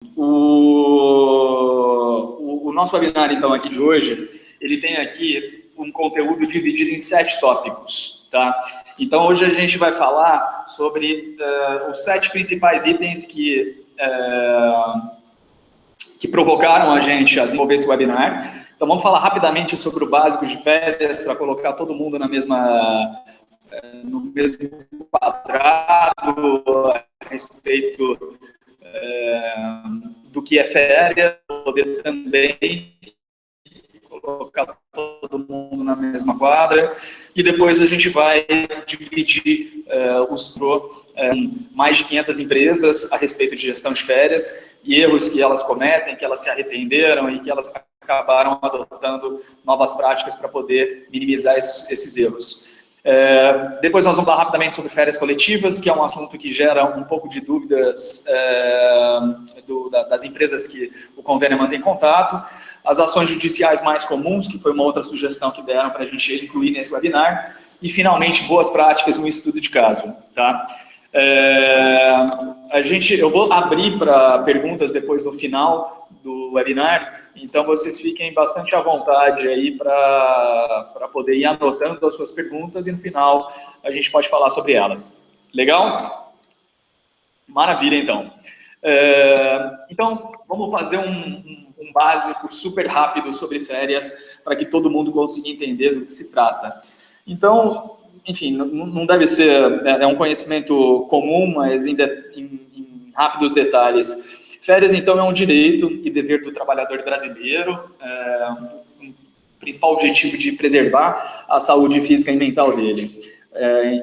O nosso webinar, então, aqui de hoje, ele tem aqui um conteúdo dividido em 7 tópicos, tá? Então, hoje a gente vai falar sobre os 7 principais itens que provocaram a gente a desenvolver esse webinar. Então, vamos falar rapidamente sobre o básico de férias, para colocar todo mundo no mesmo quadrado, a respeito do que é férias, poder também colocar todo mundo na mesma quadra, e depois a gente vai dividir mais de 500 empresas a respeito de gestão de férias e erros que elas cometem, que elas se arrependeram e que elas acabaram adotando novas práticas para poder minimizar esses erros. Depois nós vamos falar rapidamente sobre férias coletivas, que é um assunto que gera um pouco de dúvidas das empresas que o convênio mantém contato. As ações judiciais mais comuns, que foi uma outra sugestão que deram para a gente incluir nesse webinar. E, finalmente, boas práticas no estudo de caso. Tá? Eu vou abrir para perguntas depois no final do webinar, então vocês fiquem bastante à vontade aí para poder ir anotando as suas perguntas e no final a gente pode falar sobre elas. Legal? Maravilha, então. Então, vamos fazer um básico super rápido sobre férias para que todo mundo consiga entender do que se trata. Então, enfim, não deve ser, é um conhecimento comum, mas em rápidos detalhes. Férias, então, é um direito e dever do trabalhador brasileiro, o principal objetivo de preservar a saúde física e mental dele.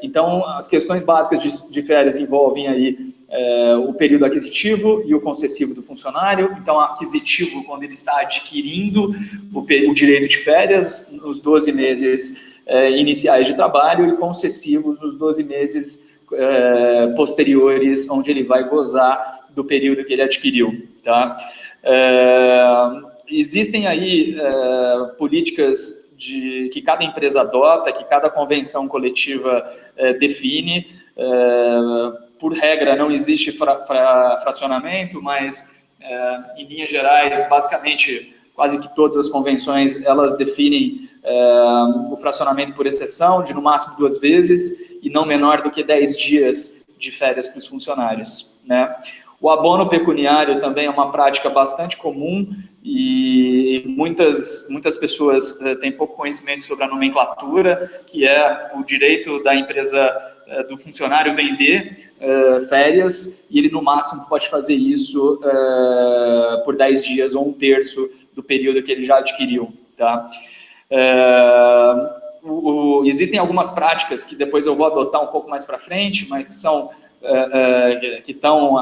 Então, as questões básicas de férias envolvem aí o período aquisitivo e o concessivo do funcionário. Então, aquisitivo, quando ele está adquirindo o direito de férias, nos 12 meses iniciais de trabalho, e concessivos nos 12 meses posteriores, onde ele vai gozar do período que ele adquiriu. Tá? Existem aí políticas que cada empresa adota, que cada convenção coletiva define. Por regra, não existe fracionamento, mas, em linhas gerais, basicamente, quase que todas as convenções, elas definem o fracionamento por exceção, de no máximo 2 vezes, e não menor do que 10 dias de férias para os funcionários, né? O abono pecuniário também é uma prática bastante comum e muitas pessoas têm pouco conhecimento sobre a nomenclatura, que é o direito da empresa, do funcionário vender férias, e ele no máximo pode fazer isso por 10 dias ou 1/3 do período que ele já adquiriu. Tá? Existem algumas práticas que depois eu vou adotar um pouco mais para frente, mas que são que estão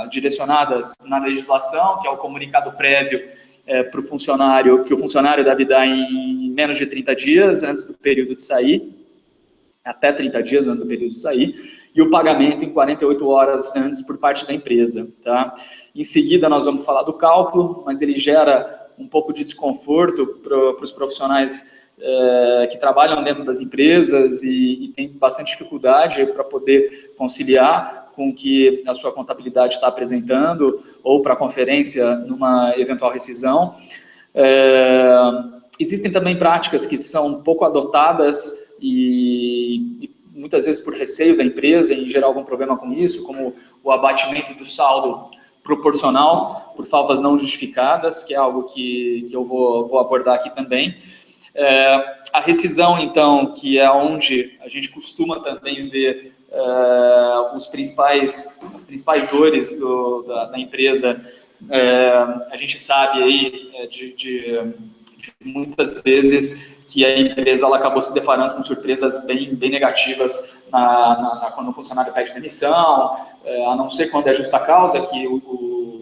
direcionadas na legislação, que é o comunicado prévio para o funcionário, que o funcionário deve dar em menos de 30 dias antes do período de sair, até 30 dias antes do período de sair, e o pagamento em 48 horas antes por parte da empresa. Tá? Em seguida, nós vamos falar do cálculo, mas ele gera um pouco de desconforto para os profissionais que trabalham dentro das empresas e tem bastante dificuldade para poder conciliar com o que a sua contabilidade está apresentando ou para a conferência numa eventual rescisão. Existem também práticas que são pouco adotadas e muitas vezes por receio da empresa, em gerar algum problema com isso, como o abatimento do saldo proporcional por faltas não justificadas, que é algo que eu vou abordar aqui também. A rescisão, então, que é onde a gente costuma também ver as principais dores da empresa. A gente sabe aí de muitas vezes que a empresa ela acabou se deparando com surpresas bem negativas quando o funcionário pede demissão, a não ser quando é justa causa, que o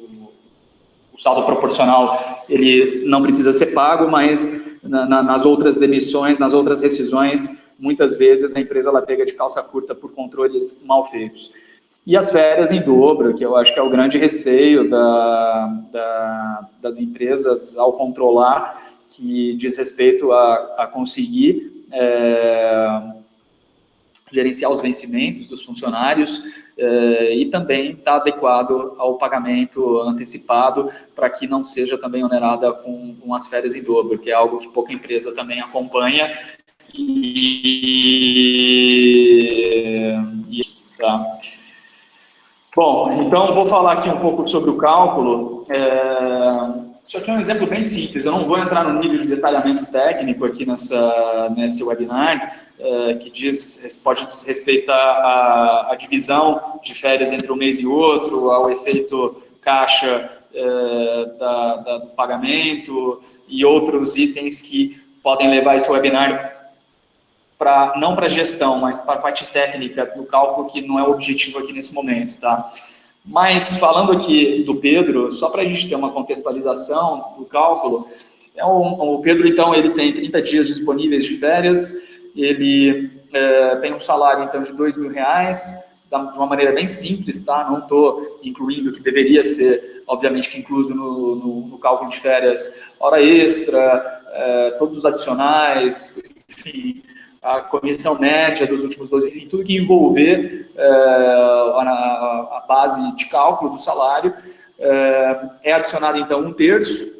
saldo proporcional ele não precisa ser pago, mas nas outras demissões, nas outras rescisões, muitas vezes a empresa ela pega de calça curta por controles mal feitos. E as férias em dobro, que eu acho que é o grande receio das empresas ao controlar, que diz respeito a conseguir gerenciar os vencimentos dos funcionários e também está adequado ao pagamento antecipado para que não seja também onerada com as férias em dobro, que é algo que pouca empresa também acompanha. Tá. Bom, então vou falar aqui um pouco sobre o cálculo. Isso aqui é um exemplo bem simples, eu não vou entrar no nível de detalhamento técnico aqui nesse webinar, que pode respeitar a divisão de férias entre um mês e outro, ao efeito caixa do pagamento e outros itens que podem levar esse webinar não para gestão, mas para a parte técnica do cálculo, que não é o objetivo aqui nesse momento, tá? Mas falando aqui do Pedro, só para a gente ter uma contextualização do cálculo, o Pedro, então, ele tem 30 dias disponíveis de férias, ele tem um salário, então, de R$2.000, de uma maneira bem simples, tá? Não estou incluindo, que deveria ser, obviamente, incluso no cálculo de férias, hora extra, todos os adicionais, enfim, a comissão média dos últimos 12, enfim, tudo que envolver a base de cálculo do salário, é adicionado, então, 1/3,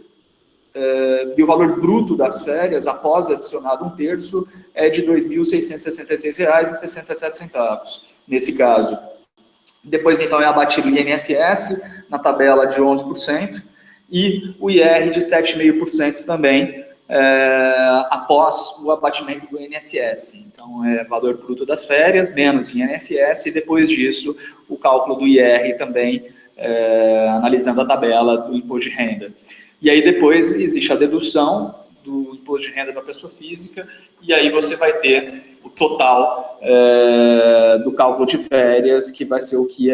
e o valor bruto das férias, após adicionado 1/3, é de R$ 2.666,67, nesse caso. Depois, então, é abatido o INSS, na tabela de 11%, e o IR de 7,5% também, após o abatimento do INSS. Então, é valor bruto das férias, menos INSS, e depois disso, o cálculo do IR também, analisando a tabela do imposto de renda. E aí, depois, existe a dedução do imposto de renda da pessoa física, e aí você vai ter o total do cálculo de férias, que vai ser o que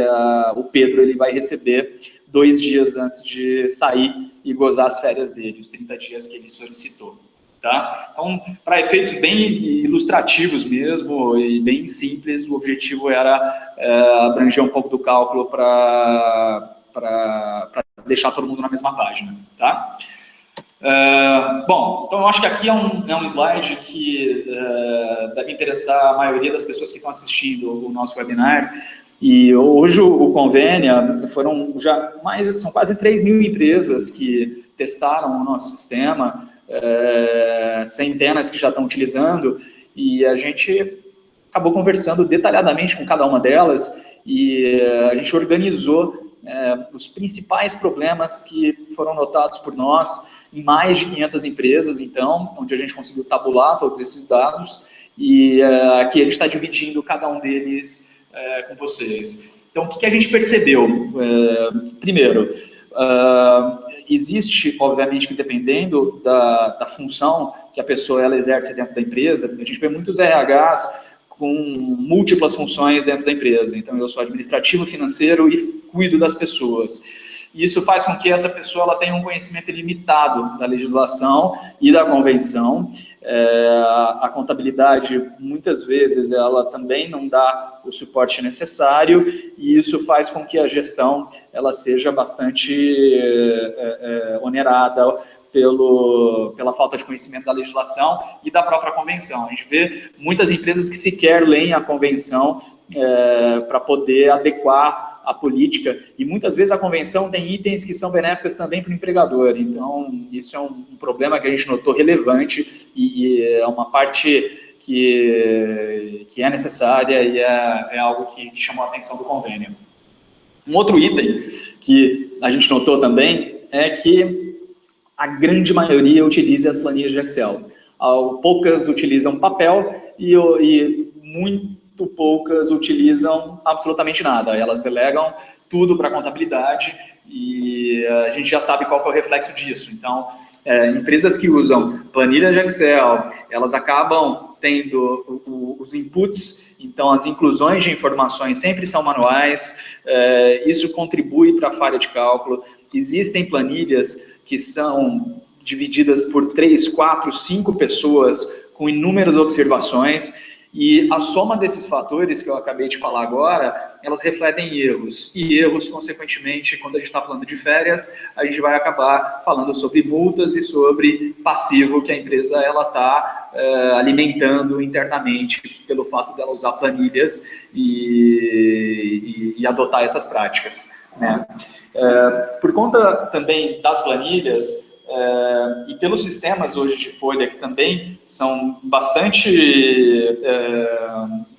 o Pedro ele vai receber 2 dias antes de sair e gozar as férias dele, os 30 dias que ele solicitou. Tá? Então, para efeitos bem ilustrativos mesmo e bem simples, o objetivo era abranger um pouco do cálculo para deixar todo mundo na mesma página. Tá? Bom, então eu acho que aqui é um slide que deve interessar a maioria das pessoas que estão assistindo o nosso webinar. E hoje o Convênia são quase 3.000 empresas que testaram o nosso sistema, centenas que já estão utilizando, e a gente acabou conversando detalhadamente com cada uma delas, e a gente organizou os principais problemas que foram notados por nós em mais de 500 empresas, então, onde a gente conseguiu tabular todos esses dados, e aqui a gente está dividindo cada um deles com vocês. Então, o que a gente percebeu? Primeiro, existe, obviamente, que dependendo da função que a pessoa ela exerce dentro da empresa, a gente vê muitos RHs com múltiplas funções dentro da empresa. Então, eu sou administrativo, financeiro e cuido das pessoas. Isso faz com que essa pessoa ela tenha um conhecimento limitado da legislação e da convenção. A contabilidade, muitas vezes, ela também não dá o suporte necessário, e isso faz com que a gestão ela seja bastante onerada pela falta de conhecimento da legislação e da própria convenção. A gente vê muitas empresas que sequer leem a convenção para poder adequar a política, e muitas vezes a convenção tem itens que são benéficos também para o empregador. Então, isso é um problema que a gente notou relevante, e é uma parte que é necessária e é algo que chamou a atenção do convênio. Um outro item que a gente notou também é que a grande maioria utiliza as planilhas de Excel. Poucas utilizam papel e muito poucas utilizam absolutamente nada. Elas delegam tudo para a contabilidade, e a gente já sabe qual que é o reflexo disso. Então, empresas que usam planilha de Excel, elas acabam tendo os inputs, então as inclusões de informações sempre são manuais, isso contribui para a falha de cálculo. Existem planilhas que são divididas por 3, 4, 5 pessoas com inúmeras observações, E a soma desses fatores que eu acabei de falar agora, elas refletem erros. E erros, consequentemente, quando a gente está falando de férias, a gente vai acabar falando sobre multas e sobre passivo que a empresa está alimentando internamente pelo fato dela usar planilhas e adotar essas práticas, né? Por conta também das planilhas, e pelos sistemas hoje de folha, que também são bastante,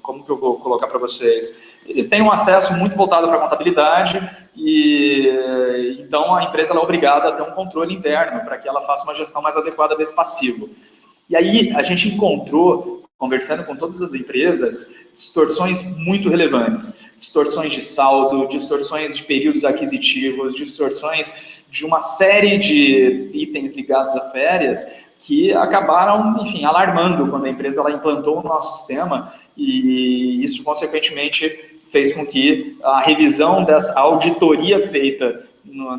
como que eu vou colocar para vocês? Eles têm um acesso muito voltado para a contabilidade, e então a empresa é obrigada a ter um controle interno para que ela faça uma gestão mais adequada desse passivo. E aí a gente encontrou, conversando com todas as empresas, distorções muito relevantes. Distorções de saldo, distorções de períodos aquisitivos, distorções de uma série de itens ligados a férias que acabaram, enfim, alarmando quando a empresa implantou o nosso sistema, e isso, consequentemente, fez com que a revisão dessa auditoria feita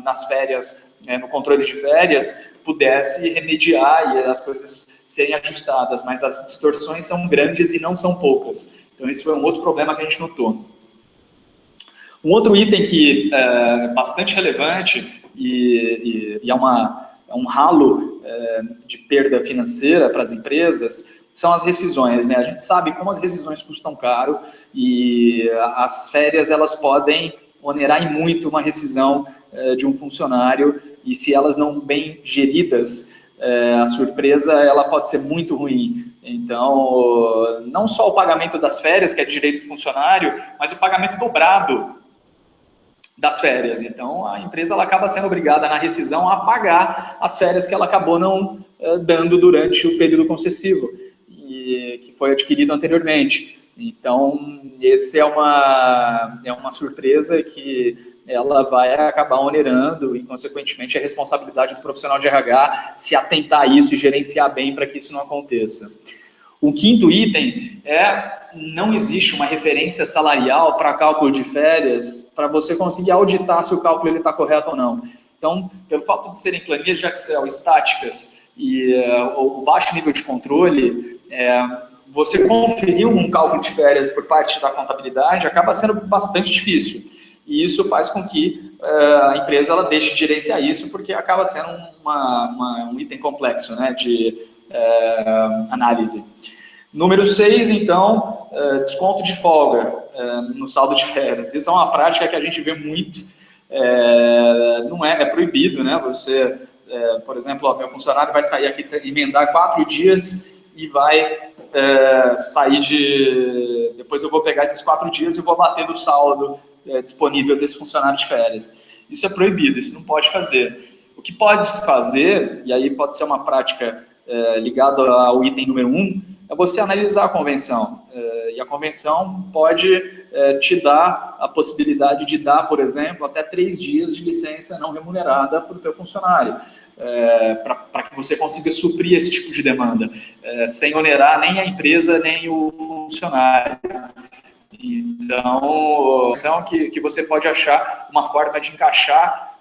nas férias, no controle de férias, pudesse remediar e as coisas serem ajustadas, mas as distorções são grandes e não são poucas. Então, esse foi um outro problema que a gente notou. Um outro item que é bastante relevante e é um ralo de perda financeira para as empresas são as rescisões, né? A gente sabe como as rescisões custam caro, e as férias elas podem onerar em muito uma rescisão de um funcionário, e se elas não bem geridas, a surpresa ela pode ser muito ruim. Então, não só o pagamento das férias, que é de direito do funcionário, mas o pagamento dobrado das férias. Então, a empresa ela acaba sendo obrigada na rescisão a pagar as férias que ela acabou não dando durante o período concessivo, e que foi adquirido anteriormente. Então, esse é uma surpresa que ela vai acabar onerando, e, consequentemente, a responsabilidade do profissional de RH se atentar a isso e gerenciar bem para que isso não aconteça. O quinto item não existe uma referência salarial para cálculo de férias para você conseguir auditar se o cálculo está correto ou não. Então, pelo fato de serem planilhas de Excel estáticas e o baixo nível de controle, você conferir um cálculo de férias por parte da contabilidade acaba sendo bastante difícil. E isso faz com que a empresa ela deixe de gerenciar isso, porque acaba sendo um item complexo, né, de análise. Número 6, então, desconto de folga no saldo de férias. Isso é uma prática que a gente vê muito, não é proibido, né? Você, por exemplo, meu funcionário vai sair aqui, emendar 4 dias e vai sair depois eu vou pegar esses 4 dias e vou bater do saldo disponível desse funcionário de férias. Isso é proibido, isso não pode fazer. O que pode se fazer, e aí pode ser uma prática ligada ao item número 1, é você analisar a convenção. E a convenção pode te dar a possibilidade de dar, por exemplo, até 3 dias de licença não remunerada para o teu funcionário, para que você consiga suprir esse tipo de demanda, sem onerar nem a empresa, nem o funcionário. Então, que você pode achar uma forma de encaixar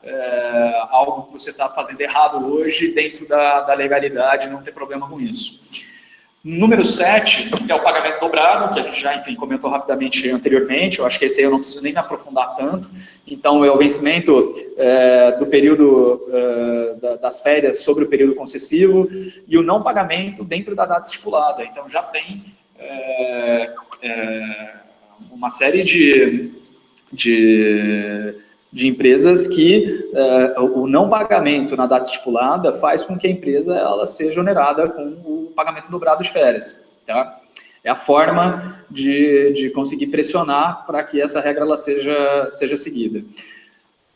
algo que você está fazendo errado hoje dentro da legalidade, não ter problema com isso. Número 7 é o pagamento dobrado, que a gente já, enfim, comentou rapidamente anteriormente. Eu acho que esse aí eu não preciso nem me aprofundar tanto. Então, é o vencimento do período das férias sobre o período concessivo e o não pagamento dentro da data estipulada. Então, já tem uma série de empresas que o não pagamento na data estipulada faz com que a empresa ela seja onerada com o pagamento dobrado de férias. Tá? É a forma de conseguir pressionar para que essa regra ela seja seguida.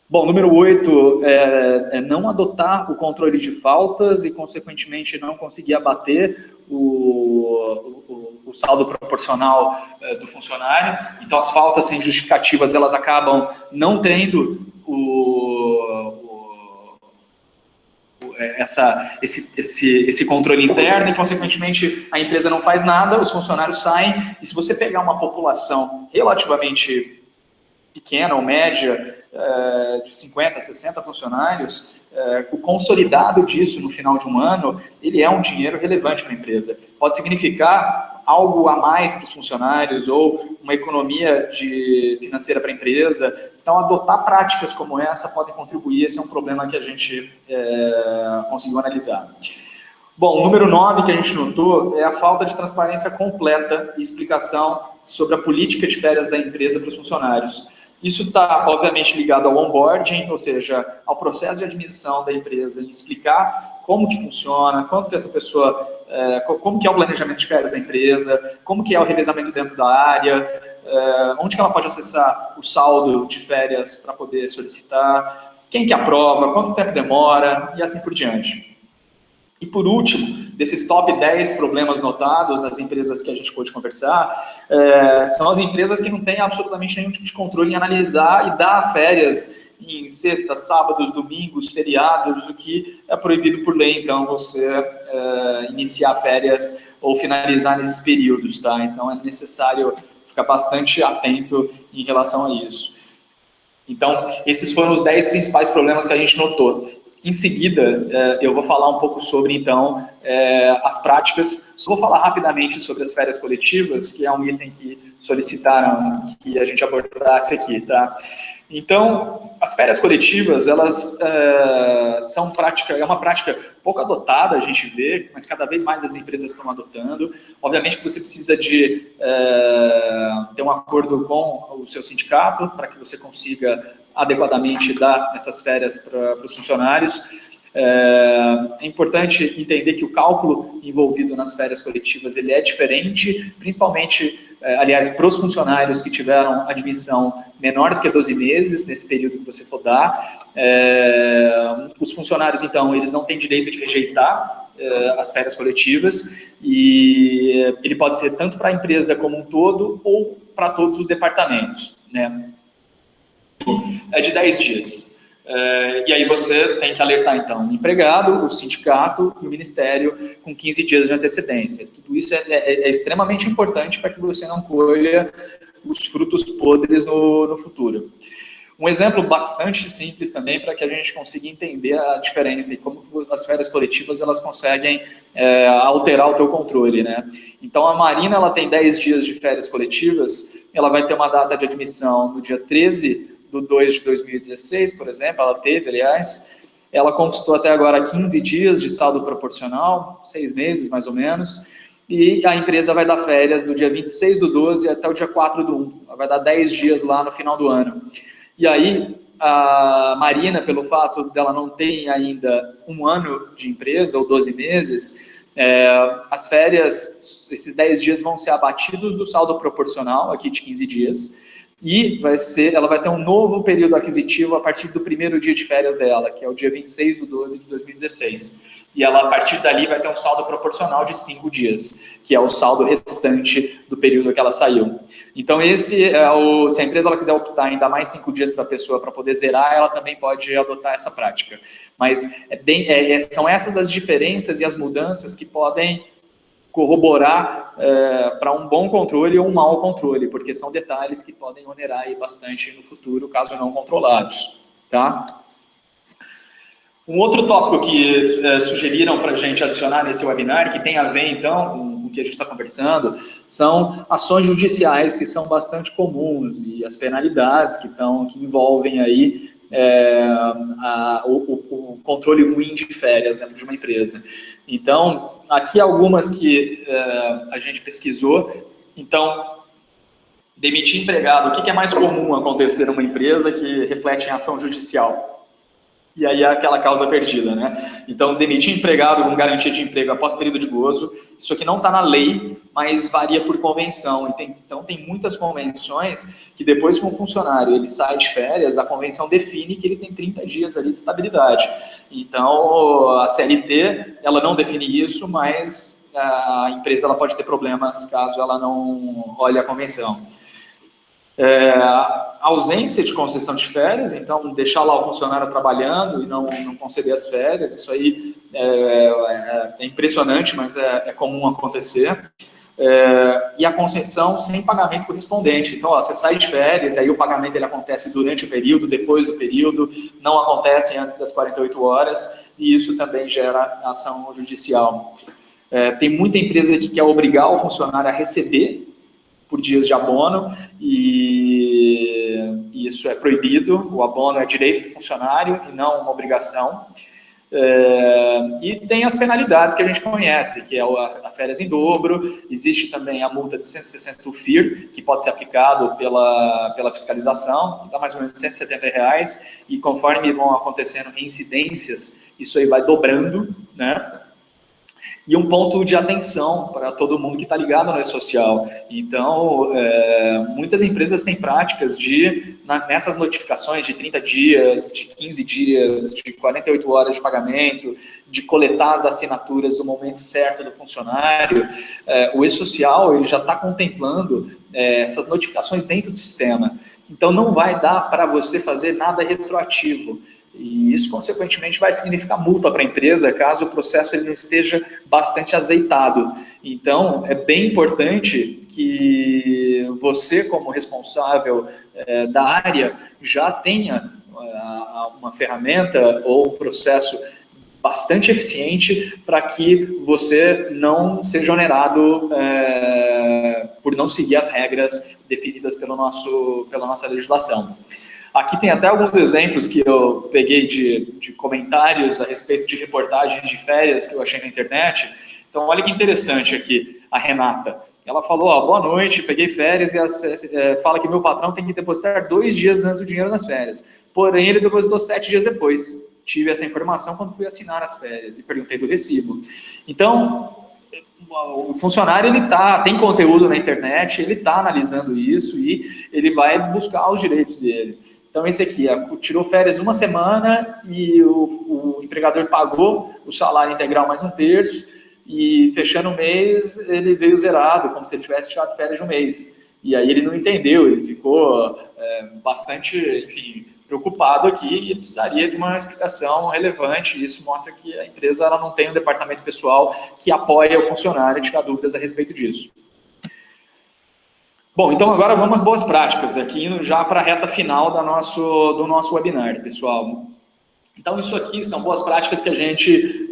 Bom, número 8 é não adotar o controle de faltas e, consequentemente, não conseguir abater o saldo proporcional do funcionário. Então, as faltas sem justificativas, elas acabam não tendo esse controle interno e, consequentemente, a empresa não faz nada, os funcionários saem. E se você pegar uma população relativamente pequena ou média, de 50, 60 funcionários, o consolidado disso no final de um ano, ele é um dinheiro relevante para a empresa. Pode significar algo a mais para os funcionários ou uma economia financeira para a empresa. Então, adotar práticas como essa podem contribuir. Esse é um problema que a gente conseguiu analisar. Bom, o número 9 que a gente notou é a falta de transparência completa e explicação sobre a política de férias da empresa para os funcionários. Isso está, obviamente, ligado ao onboarding, ou seja, ao processo de admissão da empresa, em explicar como que funciona, quanto que essa pessoa, como que é o planejamento de férias da empresa, como que é o revezamento dentro da área, onde que ela pode acessar o saldo de férias para poder solicitar, quem que aprova, quanto tempo demora e assim por diante. E por último, desses top 10 problemas notados nas empresas que a gente pôde conversar, são as empresas que não têm absolutamente nenhum tipo de controle em analisar e dar férias em sextas, sábados, domingos, feriados, o que é proibido por lei. Então, você iniciar férias ou finalizar nesses períodos, tá? Então, é necessário ficar bastante atento em relação a isso. Então, esses foram os 10 principais problemas que a gente notou. Em seguida, eu vou falar um pouco sobre, então, as práticas. Só vou falar rapidamente sobre as férias coletivas, que é um item que solicitaram que a gente abordasse aqui, tá? Então, as férias coletivas, elas é uma prática pouco adotada, a gente vê, mas cada vez mais as empresas estão adotando. Obviamente que você precisa de ter um acordo com o seu sindicato para que você consiga adequadamente dar essas férias para os funcionários. É importante entender que o cálculo envolvido nas férias coletivas ele é diferente, principalmente, aliás, para os funcionários que tiveram admissão menor do que 12 meses, nesse período que você for dar. Os funcionários, então, eles não têm direito de rejeitar as férias coletivas, e ele pode ser tanto para a empresa como um todo ou para todos os departamentos, né? É de 10 dias. E aí você tem que alertar, então, o empregado, o sindicato e o ministério com 15 dias de antecedência. Tudo isso é extremamente importante para que você não colha os frutos podres no futuro. Um exemplo bastante simples também para que a gente consiga entender a diferença e como as férias coletivas elas conseguem alterar o teu controle, né? Então, a Marina ela tem 10 dias de férias coletivas, ela vai ter uma data de admissão no dia 13/2 de 2016, por exemplo, ela teve, aliás, ela conquistou até agora 15 dias de saldo proporcional, 6 meses mais ou menos, e a empresa vai dar férias do dia 26/12 até o dia 4/1, ela vai dar 10 dias lá no final do ano. E aí, a Marina, pelo fato dela não ter ainda um ano de empresa, ou 12 meses, as férias, esses 10 dias vão ser abatidos do saldo proporcional, aqui de 15 dias, e ela vai ter um novo período aquisitivo a partir do primeiro dia de férias dela, que é o dia 26/12 de 2016. E ela, a partir dali, vai ter um saldo proporcional de 5 dias, que é o saldo restante do período que ela saiu. Então, se a empresa ela quiser optar em dar mais 5 dias para a pessoa para poder zerar, ela também pode adotar essa prática. Mas são essas as diferenças e as mudanças que podem corroborar para um bom controle ou um mau controle, porque são detalhes que podem onerar aí bastante no futuro, caso não controlados, tá? Um outro tópico que sugeriram para a gente adicionar nesse webinar, que tem a ver, então, com o que a gente está conversando, são ações judiciais que são bastante comuns e as penalidades que envolvem aí o controle ruim de férias dentro de uma empresa. Então, aqui algumas que a gente pesquisou. Então, demitir empregado, o que é mais comum acontecer numa empresa que reflete em ação judicial? E aí é aquela causa perdida, né? Então, demitir empregado com garantia de emprego após período de gozo, isso aqui não está na lei, mas varia por convenção. Então, tem muitas convenções que depois que um funcionário ele sai de férias, a convenção define que ele tem 30 dias ali de estabilidade. Então, a CLT, ela não define isso, mas a empresa ela pode ter problemas caso ela não olhe a convenção. Ausência de concessão de férias, então deixar lá o funcionário trabalhando e não conceder as férias, isso aí é impressionante, mas é comum acontecer. E a concessão sem pagamento correspondente. Então, você sai de férias, aí o pagamento ele acontece durante o período, depois do período, não acontece antes das 48 horas, e isso também gera ação judicial. Tem muita empresa que quer obrigar o funcionário a receber por dias de abono, e isso é proibido. O abono é direito do funcionário e não uma obrigação. E tem as penalidades que a gente conhece, que é a férias em dobro. Existe também a multa de 160 do FIR, que pode ser aplicado pela fiscalização, dá mais ou menos R$170, e conforme vão acontecendo reincidências, isso aí vai dobrando, né? E um ponto de atenção para todo mundo que está ligado no e-social. Então, muitas empresas têm práticas nessas notificações de 30 dias, de 15 dias, de 48 horas de pagamento, de coletar as assinaturas no momento certo do funcionário. O e-social ele já está contemplando essas notificações dentro do sistema. Então, não vai dar para você fazer nada retroativo. E isso, consequentemente, vai significar multa para a empresa, caso o processo ele não esteja bastante azeitado. Então, é bem importante que você, como responsável da área, já tenha uma ferramenta ou um processo bastante eficiente para que você não seja onerado por não seguir as regras definidas pela nossa legislação. Aqui tem até alguns exemplos que eu peguei de comentários a respeito de reportagens de férias que eu achei na internet. Então, olha que interessante aqui, a Renata. Ela falou, boa noite, peguei férias e fala que meu patrão tem que depositar 2 dias antes do dinheiro nas férias. Porém, ele depositou 7 dias depois. Tive essa informação quando fui assinar as férias e perguntei do recibo. Então, o funcionário tem conteúdo na internet, ele está analisando isso e ele vai buscar os direitos dele. Então, esse aqui, tirou férias 1 semana e o empregador pagou o salário integral mais 1/3, e fechando o mês, ele veio zerado, como se ele tivesse tirado férias de 1 mês. E aí ele não entendeu, ele ficou bastante, enfim, preocupado aqui, e precisaria de uma explicação relevante. Isso mostra que a empresa ela não tem um departamento pessoal que apoia o funcionário e tira dúvidas a respeito disso. Bom, então agora vamos às boas práticas, aqui indo já para a reta final do nosso webinar, pessoal. Então isso aqui são boas práticas que a gente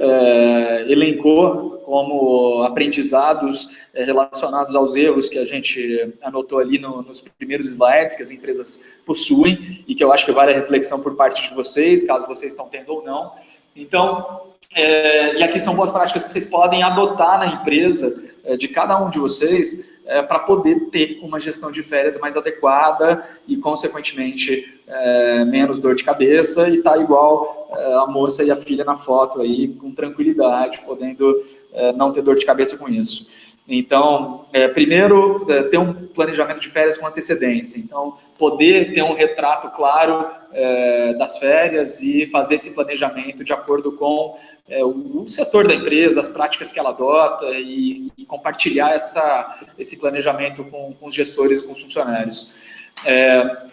elencou como aprendizados relacionados aos erros que a gente anotou ali nos primeiros slides que as empresas possuem e que eu acho que vale a reflexão por parte de vocês, caso vocês estão tendo ou não. Então, e aqui são boas práticas que vocês podem adotar na empresa de cada um de vocês para poder ter uma gestão de férias mais adequada e, consequentemente, menos dor de cabeça e tá igual a moça e a filha na foto aí, com tranquilidade, podendo não ter dor de cabeça com isso. Então, primeiro, ter um planejamento de férias com antecedência. Então, poder ter um retrato claro das férias e fazer esse planejamento de acordo com o setor da empresa, as práticas que ela adota e compartilhar esse planejamento com os gestores e com os funcionários.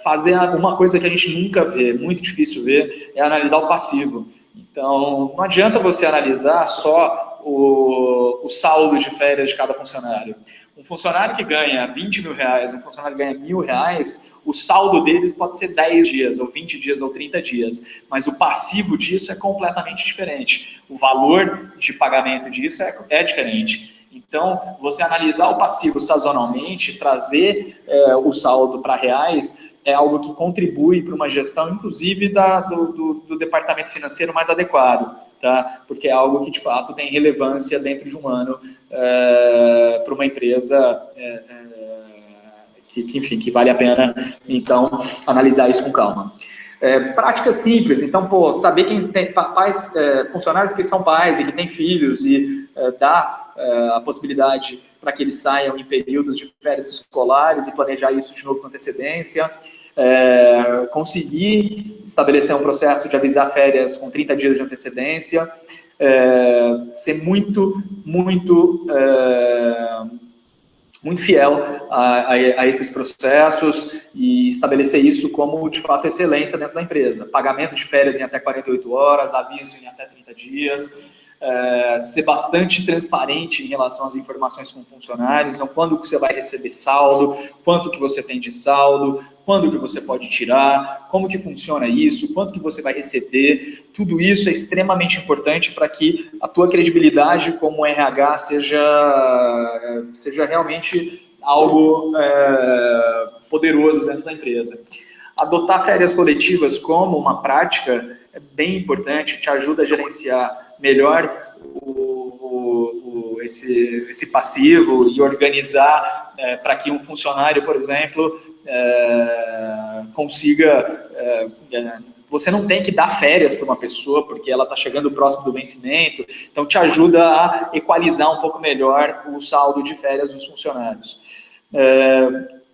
Fazer uma coisa que a gente nunca vê, muito difícil ver, é analisar o passivo. Então, não adianta você analisar só o saldo de férias de cada funcionário. Um funcionário que ganha 20 mil reais, um funcionário que ganha R$1.000, o saldo deles pode ser 10 dias, ou 20 dias, ou 30 dias, mas o passivo disso é completamente diferente. O valor de pagamento disso é diferente. Então, você analisar o passivo sazonalmente, trazer o saldo para reais, é algo que contribui para uma gestão, inclusive, do departamento financeiro mais adequado, tá? Porque é algo que, de fato, tem relevância dentro de um ano para uma empresa que vale a pena, então, analisar isso com calma. Prática simples, então, saber quem tem pais, funcionários que são pais e que têm filhos e dar a possibilidade para que eles saiam em períodos de férias escolares e planejar isso de novo com antecedência. Conseguir estabelecer um processo de avisar férias com 30 dias de antecedência, ser muito fiel a esses processos e estabelecer isso como, de fato, excelência dentro da empresa. Pagamento de férias em até 48 horas, aviso em até 30 dias. ser bastante transparente em relação às informações com o funcionário. Então, quando que você vai receber saldo, quanto que você tem de saldo, quando que você pode tirar, como que funciona isso, quanto que você vai receber. Tudo isso é extremamente importante para que a tua credibilidade como RH seja realmente algo poderoso dentro da empresa. Adotar férias coletivas como uma prática é bem importante, te ajuda a gerenciar melhor esse passivo e organizar para que um funcionário, por exemplo, consiga... você não tem que dar férias para uma pessoa porque ela está chegando próximo do vencimento, então te ajuda a equalizar um pouco melhor o saldo de férias dos funcionários.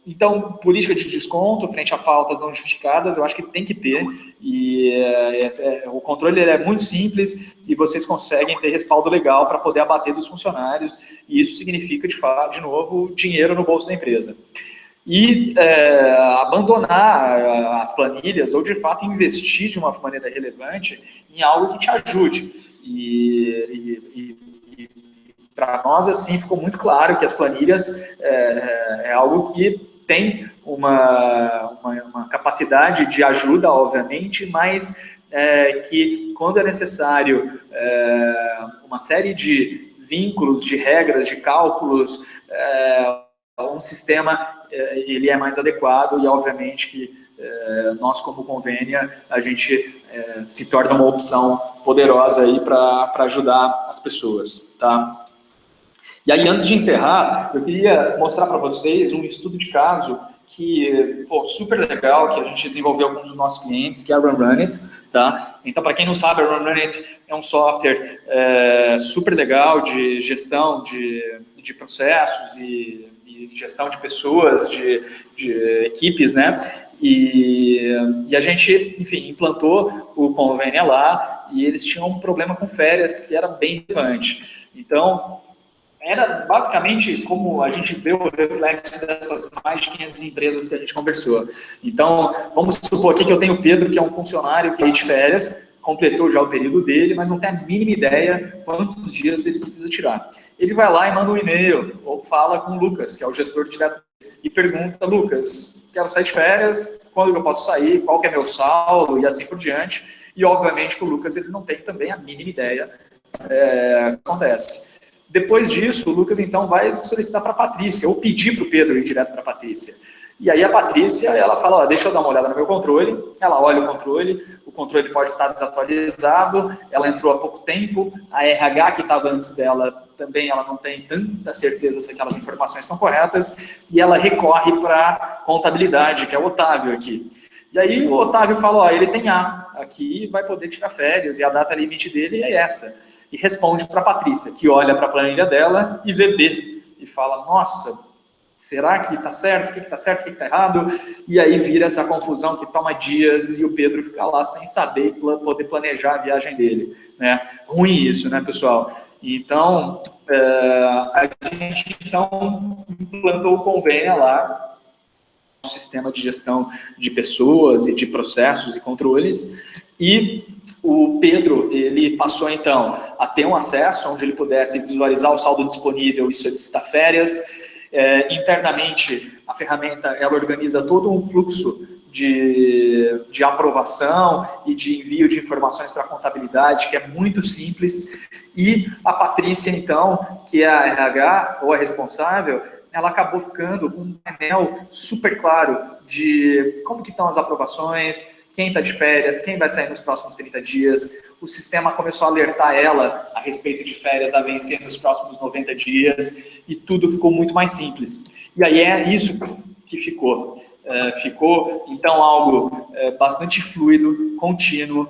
Então, política de desconto frente a faltas não justificadas, eu acho que tem que ter, e o controle é muito simples e vocês conseguem ter respaldo legal para poder abater dos funcionários, e isso significa, de novo, dinheiro no bolso da empresa. E abandonar as planilhas ou, de fato, investir de uma maneira relevante em algo que te ajude. Para nós, assim, ficou muito claro que as planilhas é algo que tem uma capacidade de ajuda, obviamente, mas que, quando é necessário uma série de vínculos, de regras, de cálculos, um sistema ele é mais adequado e, obviamente, que nós, como Convênia, a gente se torna uma opção poderosa aí para ajudar as pessoas, tá? E aí, antes de encerrar, eu queria mostrar para vocês um estudo de caso que, super legal, que a gente desenvolveu com um dos nossos clientes, que é a RunRunit, tá? Então, para quem não sabe, a RunRunit é um software super legal de gestão de processos e gestão de pessoas, de equipes, né? E a gente, enfim, implantou o Convênia lá e eles tinham um problema com férias que era bem relevante. Então, era basicamente como a gente vê o reflexo dessas mais de 500 empresas que a gente conversou. Então, vamos supor aqui que eu tenho o Pedro, que é um funcionário que é de férias, completou já o período dele, mas não tem a mínima ideia quantos dias ele precisa tirar. Ele vai lá e manda um e-mail, ou fala com o Lucas, que é o gestor direto, e pergunta: Lucas, quero sair de férias, quando eu posso sair, qual que é meu saldo, e assim por diante. E, obviamente, que o Lucas ele não tem também a mínima ideia do que acontece. Depois disso, o Lucas, então, vai solicitar para a Patrícia, ou pedir para o Pedro ir direto para a Patrícia. E aí a Patrícia, ela fala: deixa eu dar uma olhada no meu controle. Ela olha o controle pode estar desatualizado, ela entrou há pouco tempo, a RH que estava antes dela também, ela não tem tanta certeza se aquelas informações estão corretas, e ela recorre para a contabilidade, que é o Otávio aqui. E aí o Otávio fala: ele tem A aqui, vai poder tirar férias, e a data limite dele é essa. E responde para a Patrícia, que olha para a planilha dela e vê B, e fala: nossa, será que está certo? O que está certo? O que está errado? E aí vira essa confusão que toma dias e o Pedro fica lá sem saber poder planejar a viagem dele, né? Ruim isso, né, pessoal? Então, a gente então implantou o Convênia lá, um sistema de gestão de pessoas e de processos e controles, e o Pedro, ele passou então a ter um acesso onde ele pudesse visualizar o saldo disponível e solicitar férias. Internamente, a ferramenta ela organiza todo um fluxo de aprovação e de envio de informações para a contabilidade, que é muito simples. E a Patrícia, então, que é a RH ou a responsável, ela acabou ficando com um painel super claro de como que estão as aprovações, quem está de férias, quem vai sair nos próximos 30 dias. O sistema começou a alertar ela a respeito de férias a vencer nos próximos 90 dias e tudo ficou muito mais simples. E aí é isso que ficou. Ficou, então, algo bastante fluido, contínuo,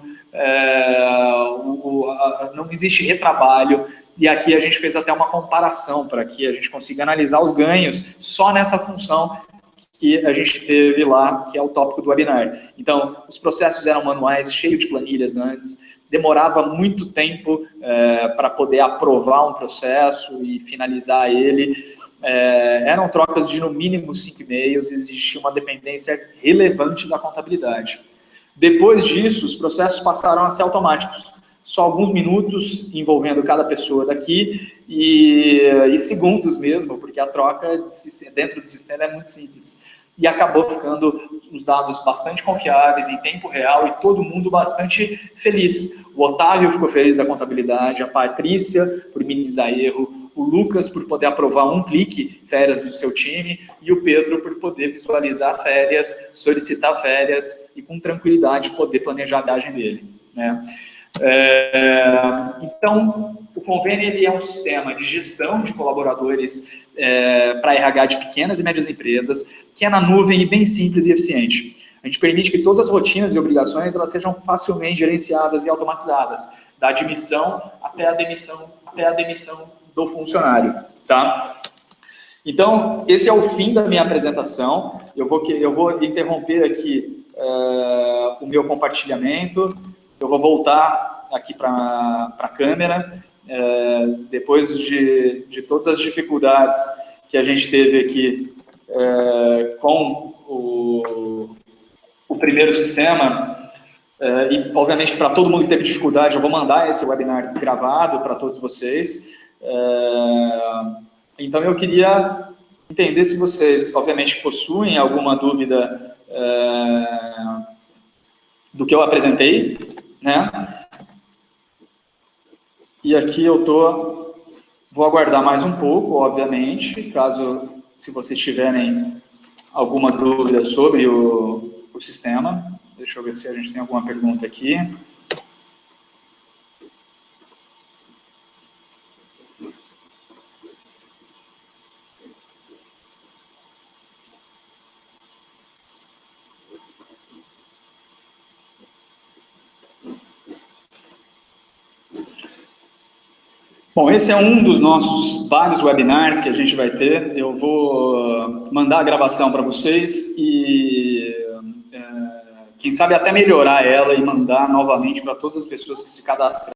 não existe retrabalho, e aqui a gente fez até uma comparação para que a gente consiga analisar os ganhos só nessa função que a gente teve lá, que é o tópico do webinar. Então, os processos eram manuais, cheio de planilhas antes, demorava muito tempo para poder aprovar um processo e finalizar ele. Eram trocas de no mínimo 5 e-mails, existia uma dependência relevante da contabilidade. Depois disso, os processos passaram a ser automáticos. só alguns minutos envolvendo cada pessoa daqui e segundos mesmo, porque a troca dentro do sistema é muito simples. E acabou ficando os dados bastante confiáveis, em tempo real, e todo mundo bastante feliz. O Otávio ficou feliz da contabilidade, a Patrícia por minimizar erro, o Lucas por poder aprovar um clique férias do seu time, e o Pedro por poder visualizar férias, solicitar férias e com tranquilidade poder planejar a viagem dele, né? Então, o Convênio ele é um sistema de gestão de colaboradores para RH de pequenas e médias empresas, que é na nuvem e bem simples e eficiente. A gente permite que todas as rotinas e obrigações elas sejam facilmente gerenciadas e automatizadas, da admissão até a demissão do funcionário, tá? Então, esse é o fim da minha apresentação. Eu vou interromper aqui o meu compartilhamento. Eu vou voltar aqui para a câmera, depois de todas as dificuldades que a gente teve aqui com o primeiro sistema, e obviamente para todo mundo que teve dificuldade, eu vou mandar esse webinar gravado para todos vocês. Então eu queria entender se vocês, obviamente, possuem alguma dúvida do que eu apresentei, né? E aqui vou aguardar mais um pouco, obviamente, se vocês tiverem alguma dúvida sobre o sistema. Deixa eu ver se a gente tem alguma pergunta aqui. Bom, esse é um dos nossos vários webinars que a gente vai ter. Eu vou mandar a gravação para vocês e, quem sabe, até melhorar ela e mandar novamente para todas as pessoas que se cadastraram.